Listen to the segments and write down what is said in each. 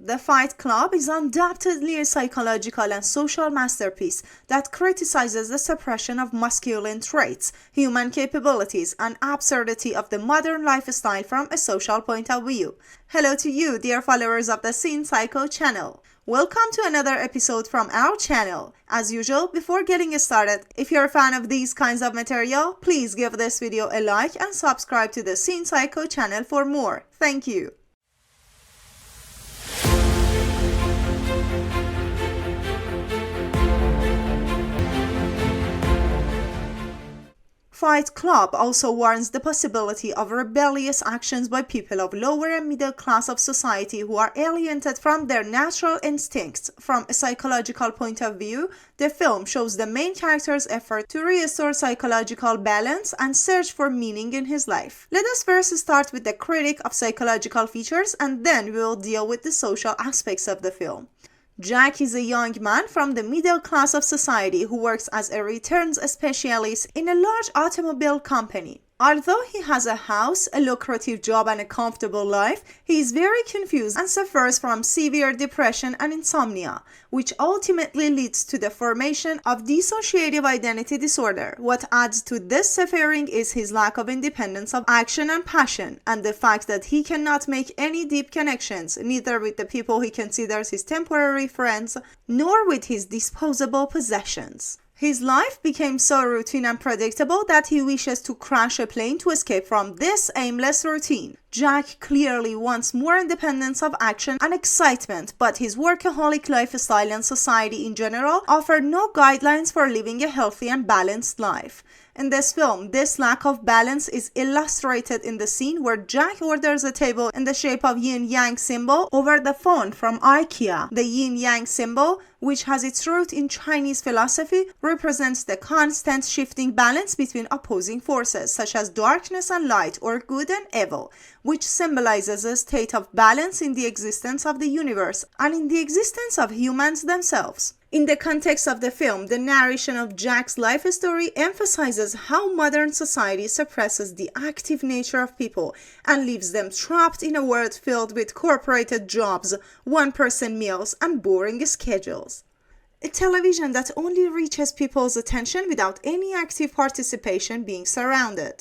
The Fight Club is undoubtedly a psychological and social masterpiece that criticizes the suppression of masculine traits, human capabilities, and absurdity of the modern lifestyle from a social point of view. Hello to you, dear followers of the Scene Psycho channel. Welcome to another episode from our channel. As usual, before getting started, if you're a fan of these kinds of material, please give this video a like and subscribe to the Scene Psycho channel for more. Thank you. Fight Club also warns the possibility of rebellious actions by people of lower and middle class of society who are alienated from their natural instincts. From a psychological point of view, the film shows the main character's effort to restore psychological balance and search for meaning in his life. Let us first start with the critique of psychological features, and then we will deal with the social aspects of the film. Jack is a young man from the middle class of society who works as a returns specialist in a large automobile company. Although he has a house, a lucrative job, and a comfortable life, he is very confused and suffers from severe depression and insomnia, which ultimately leads to the formation of dissociative identity disorder. What adds to this suffering is his lack of independence of action and passion, and the fact that he cannot make any deep connections, neither with the people he considers his temporary friends, nor with his disposable possessions. His life became so routine and predictable that he wishes to crash a plane to escape from this aimless routine. Jack clearly wants more independence of action and excitement, but his workaholic lifestyle and society in general offer no guidelines for living a healthy and balanced life. In this film, this lack of balance is illustrated in the scene where Jack orders a table in the shape of yin-yang symbol over the phone from IKEA. The yin-yang symbol, which has its root in Chinese philosophy, represents the constant shifting balance between opposing forces such as darkness and light or good and evil, which symbolizes a state of balance in the existence of the universe and in the existence of humans themselves. In the context of the film, the narration of Jack's life story emphasizes how modern society suppresses the active nature of people and leaves them trapped in a world filled with corporate jobs, one-person meals, and boring schedules. A television that only reaches people's attention without any active participation being surrounded.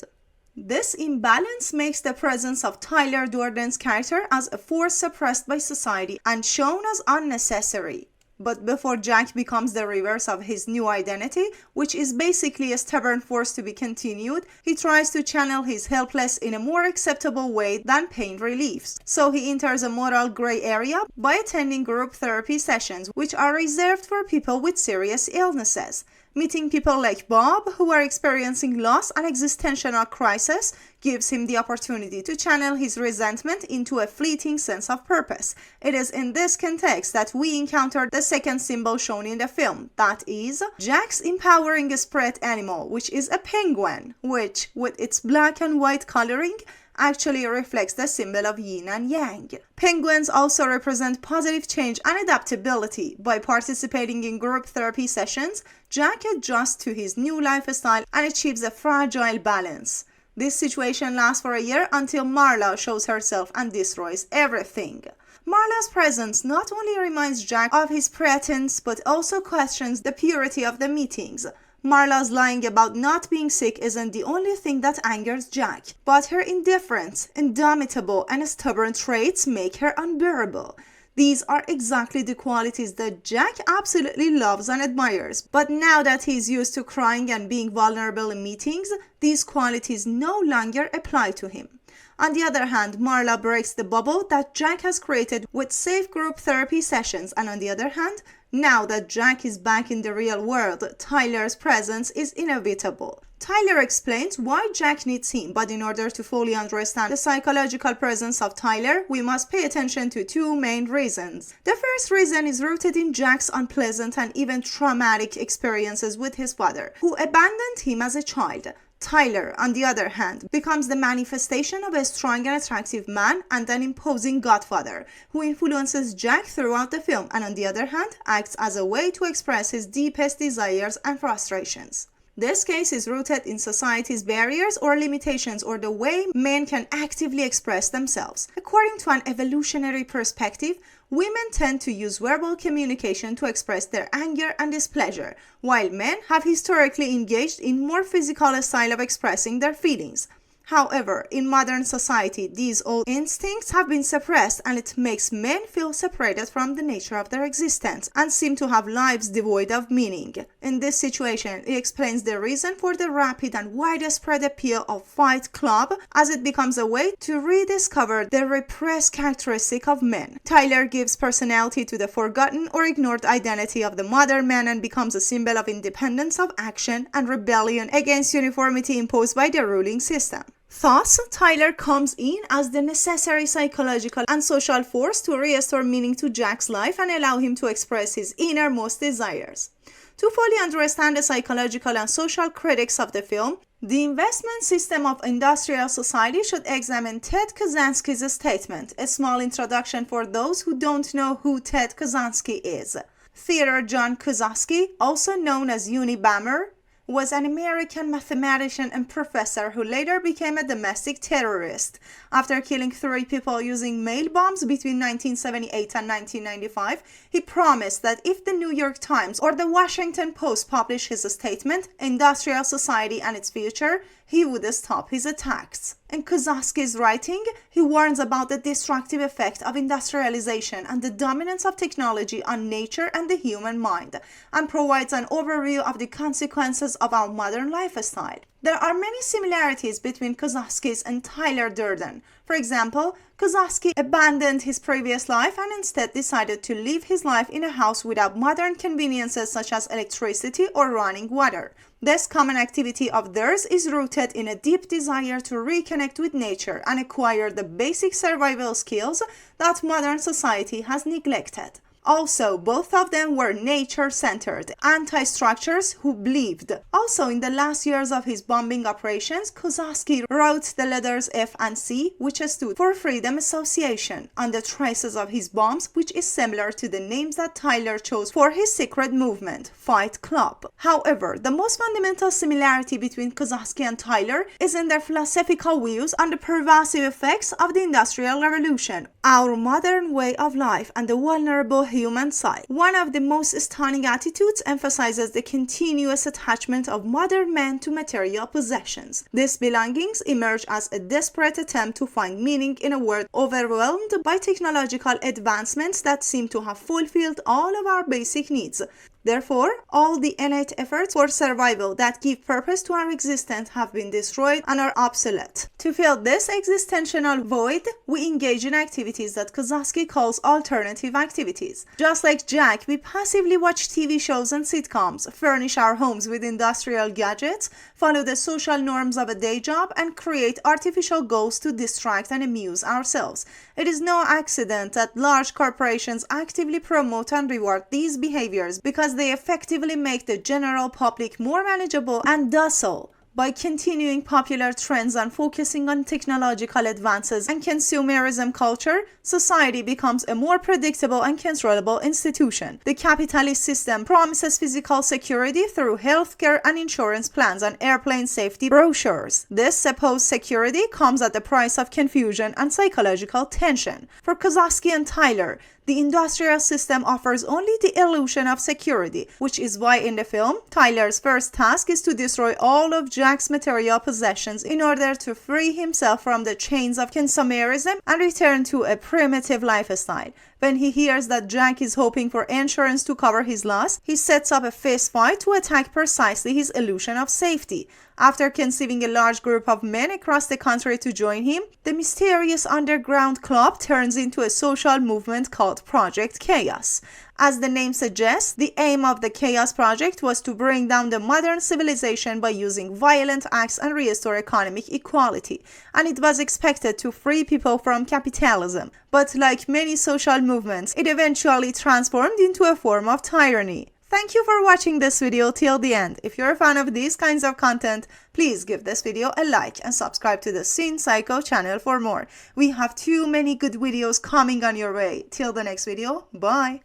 This imbalance makes the presence of Tyler Durden's character as a force suppressed by society and shown as unnecessary. But before Jack becomes the reverse of his new identity, which is basically a stubborn force to be continued, he tries to channel his helplessness in a more acceptable way than pain reliefs. So he enters a moral gray area by attending group therapy sessions, which are reserved for people with serious illnesses. Meeting people like Bob, who are experiencing loss and existential crisis, gives him the opportunity to channel his resentment into a fleeting sense of purpose. It is in this context that we encounter the second symbol shown in the film, that is, Jack's empowering spirit animal, which is a penguin, which, with its black and white coloring, actually reflects the symbol of yin and yang. Penguins also represent positive change and adaptability. By participating in group therapy sessions, Jack adjusts to his new lifestyle and achieves a fragile balance. This situation lasts for a year until Marla shows herself and destroys everything. Marla's presence not only reminds Jack of his pretense but also questions the purity of the meetings. Marla's lying about not being sick isn't the only thing that angers Jack, but her indifference, indomitable, and stubborn traits make her unbearable. These are exactly the qualities that Jack absolutely loves and admires, but now that he's used to crying and being vulnerable in meetings, these qualities no longer apply to him. On the other hand, Marla breaks the bubble that Jack has created with safe group therapy sessions, and on the other hand, now that Jack is back in the real world, Tyler's presence is inevitable. Tyler explains why Jack needs him, but in order to fully understand the psychological presence of Tyler, we must pay attention to two main reasons. The first reason is rooted in Jack's unpleasant and even traumatic experiences with his father, who abandoned him as a child. Tyler, on the other hand, becomes the manifestation of a strong and attractive man and an imposing godfather who influences Jack throughout the film and on the other hand acts as a way to express his deepest desires and frustrations. This case is rooted in society's barriers or limitations or the way men can actively express themselves. According to an evolutionary perspective, women tend to use verbal communication to express their anger and displeasure, while men have historically engaged in more physical style of expressing their feelings. However, in modern society, these old instincts have been suppressed, and it makes men feel separated from the nature of their existence and seem to have lives devoid of meaning. In this situation, it explains the reason for the rapid and widespread appeal of Fight Club, as it becomes a way to rediscover the repressed characteristic of men. Tyler gives personality to the forgotten or ignored identity of the modern man and becomes a symbol of independence of action and rebellion against uniformity imposed by the ruling system. Thus, Tyler comes in as the necessary psychological and social force to restore meaning to Jack's life and allow him to express his innermost desires. To fully understand the psychological and social critics of the film, the investment system of industrial society should examine Ted Kaczynski's statement. A small introduction for those who don't know who Ted Kaczynski is. Theodore John Kaczynski, also known as Unabomber, was an American mathematician and professor who later became a domestic terrorist. After killing 3 people using mail bombs between 1978 and 1995, he promised that if the New York Times or the Washington Post published his statement, Industrial Society and its Future, he would stop his attacks. In Kaczynski's writing, he warns about the destructive effect of industrialization and the dominance of technology on nature and the human mind, and provides an overview of the consequences of our modern lifestyle. There are many similarities between Kaczynski's and Tyler Durden. For example, Kaczynski abandoned his previous life and instead decided to live his life in a house without modern conveniences such as electricity or running water. This common activity of theirs is rooted in a deep desire to reconnect with nature and acquire the basic survival skills that modern society has neglected. Also, both of them were nature-centered, anti-structures who believed. Also, in the last years of his bombing operations, Kaczynski wrote the letters F and C, which stood for Freedom Association, on the traces of his bombs, which is similar to the names that Tyler chose for his secret movement, Fight Club. However, the most fundamental similarity between Kaczynski and Tyler is in their philosophical views on the pervasive effects of the Industrial Revolution, our modern way of life, and the vulnerable human side. One of the most stunning attitudes emphasizes the continuous attachment of modern men to material possessions. These belongings emerge as a desperate attempt to find meaning in a world overwhelmed by technological advancements that seem to have fulfilled all of our basic needs. Therefore, all the innate efforts for survival that give purpose to our existence have been destroyed and are obsolete. To fill this existential void, we engage in activities that Kaczynski calls alternative activities. Just like Jack, we passively watch TV shows and sitcoms, furnish our homes with industrial gadgets, follow the social norms of a day job, and create artificial goals to distract and amuse ourselves. It is no accident that large corporations actively promote and reward these behaviors because they effectively make the general public more manageable and docile. By continuing popular trends and focusing on technological advances and consumerism culture, society becomes a more predictable and controllable institution. The capitalist system promises physical security through healthcare and insurance plans and airplane safety brochures. This supposed security comes at the price of confusion and psychological tension. For Kaczynski and Tyler, the industrial system offers only the illusion of security, which is why in the film, Tyler's first task is to destroy all of Jack's material possessions in order to free himself from the chains of consumerism and return to a primitive lifestyle. When he hears that Jack is hoping for insurance to cover his loss, he sets up a fist fight to attack precisely his illusion of safety. After conceiving a large group of men across the country to join him, the mysterious underground club turns into a social movement called Project Chaos. As the name suggests, the aim of the Chaos Project was to bring down the modern civilization by using violent acts and restore economic equality, and it was expected to free people from capitalism. But like many social movements, it eventually transformed into a form of tyranny. Thank you for watching this video till the end. If you're a fan of these kinds of content, please give this video a like and subscribe to the Scene Psycho channel for more. We have too many good videos coming on your way. Till the next video, bye!